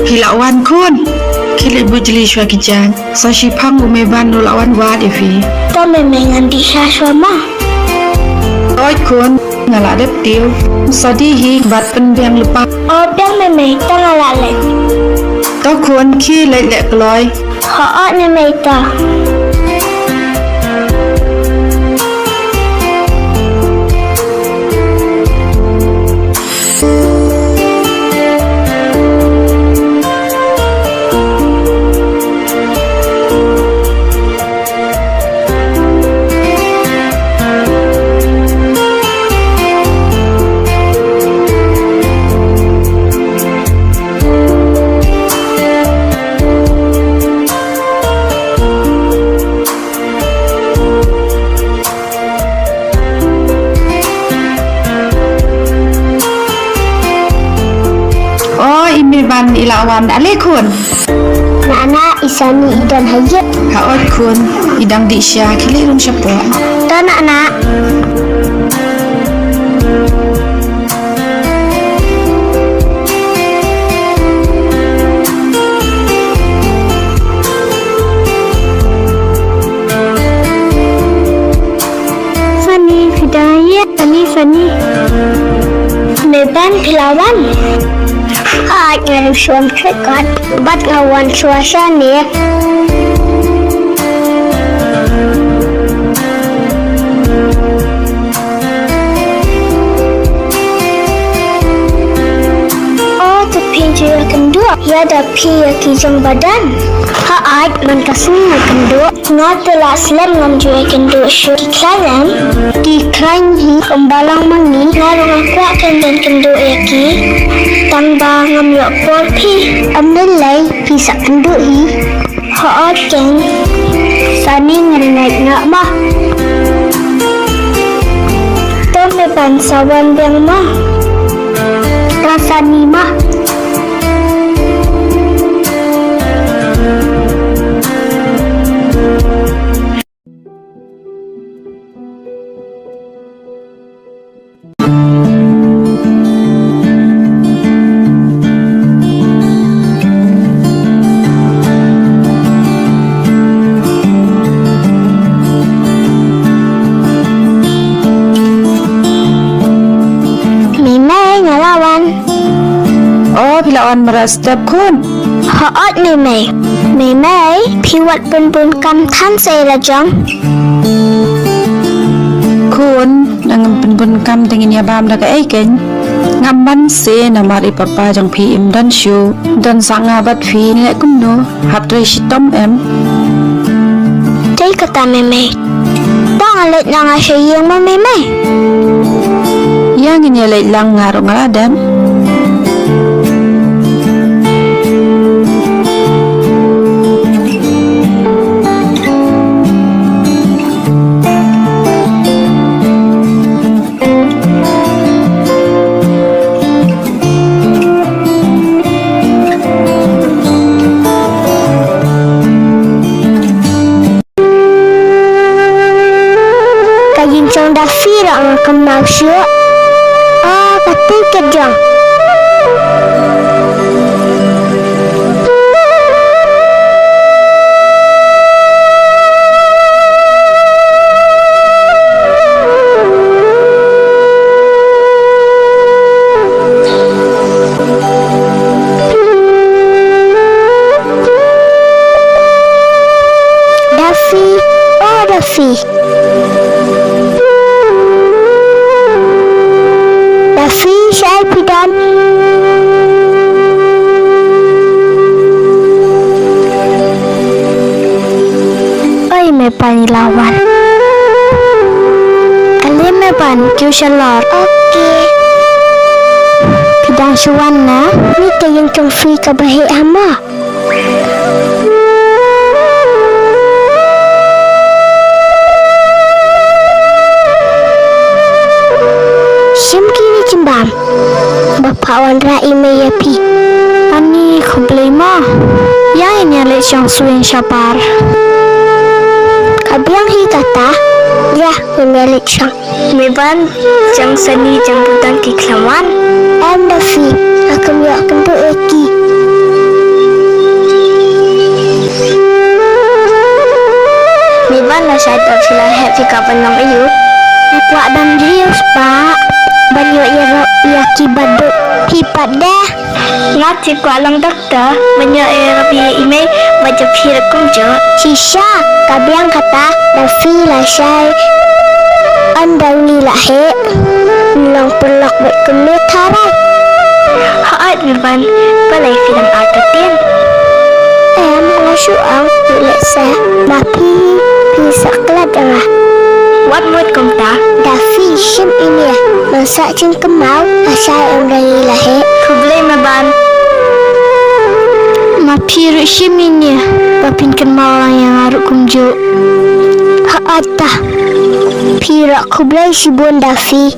Pilawan kun. Kili bujli shwa kijang. Sa shipang umeban no lawan wad ifi. Ta memengan di sha shwa ma. Oi kun ngala dep tiu. Sadi hi bat pen biang lupa. O biang memeng ta ngala le. To kun ki lek lek loy. Ho memeng ta. Ban ilawan ale kun. Nana isani idan hayat. Ha oi kun idang di sya kili rung syapo. Ta nana. Fani hidayat Fani. Meban pilawan. Ngayon suam trikat, ba't ngawan suasa ni? Oh, tapi dia kendua, ya tapi ya kijang badan. Haat man kasing kendua, ngatulah slam ngam dia kendua syur di klan hi kembalang mangi ngarung aku akan dan kendua yaki. Tangba ngam yok por pi amnelai pisa kendu hi ho ken sani ngerengai ngak ma to me ban sawan bang ma rasani ma Pilawan meras dap kun. Haat memei piwat bun kam tan say rajang. Kun nang bun kam tingin ya bam daga aiken. Ngamban se namari papa jang pi im dan shu dan sanga bat fi ni kumno hatre shitom em. Tay kata memei. Bang alit nang asya yang ma memei. Yang ini alit lang ngarong ngaladam. Trong đã phi rộng cầm màu sữa và tư kết rộng Daffy Saya pidan Oi mepan lawan Ali mepan kau shalor Okey Pidan suwana Ni kayang kang free kabahi ama Cimbam Bapak wan rai me yapi Ani kumplay mo Yang ini alit siyang suwing syapar Kabiang hikata Ya, memelik siyang Meban Jang sani jang budan kiklawan Daffy Aku miyak kento eki pasal dah sila happy kapan nama you. Wak dan rius pak. Banyak ya kibaduk hipat dah. Ngati ku alang doktor. Banyak ya email baca phir kumjo. Shisha kabiang kata dafi lah syai. Andang ni lah he. Long pelak buat kemit harai. Haat mirban balai film arkatin. Ngasuang pilih saya. Tapi bisa kelat dah. What mood kom ta? Dafi shim ini masak cing kemau asal orang ilahi. Kublai maban. Mapir shim ini bapin kemau orang yang aruk kumjo. Haata. Pira kublai si bon Dafi.